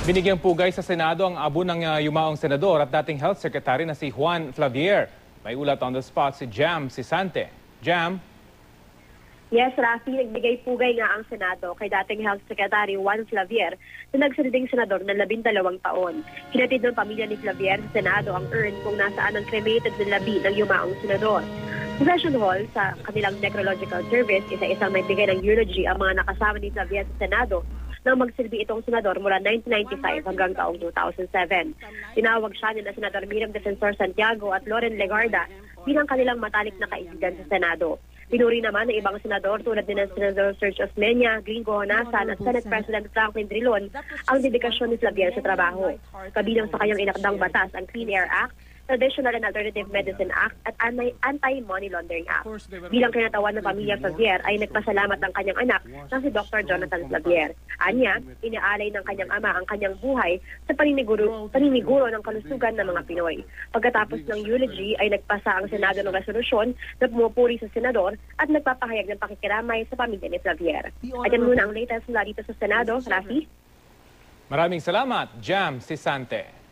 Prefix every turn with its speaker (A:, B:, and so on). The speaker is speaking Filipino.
A: Binigyang pugay sa Senado ang abo ng yumaong senador at dating Health Secretary na si Juan Flavier. May ulat on the spot si Jam Sisante. Jam?
B: Yes, Rafi, nagbigay pugay nga ang Senado kay dating Health Secretary Juan Flavier na nagsilbing senador ng 12 taon. Hinatid ng pamilya ni Flavier sa Senado ang urn kung nasaan ang cremated na labi ng yumaong senador. Sa Session Hall, sa kanilang necrological service, isa-isang nagbigay ng eulogy ang mga nakasama ni Flavier sa Senado nang magsilbi itong senador mula 1995 hanggang taong 2007. Tinawag siya ni na Senador Miriam Defensor Santiago at Loren Legarda bilang kanilang matalik na kaibigan sa Senado. Pinuri naman ng ibang senador tulad din ng Senador Sergio Osmeña, Gringo Honasan at Senate President Franklin Drilon ang dedikasyon ni Flavier sa trabaho. Kabilang sa kanyang inakdang batas ang Clean Air Act, Traditional and Alternative Medicine Act at Anti-Money Laundering Act. Bilang kinatawan ng pamilya Flavier ay nagpasalamat ng kanyang anak na si Dr. Jonathan Flavier. Anya, inaalay ng kanyang ama ang kanyang buhay sa paniniguro ng kalusugan ng mga Pinoy. Pagkatapos ng eulogy ay nagpasa ang Senado ng resolusyon na pumupuri sa senador at nagpapahayag ng pakikiramay sa pamilya ni Flavier. At yan muna ang latest mula dito sa Senado. Rafi?
A: Maraming salamat, Jam Sisante.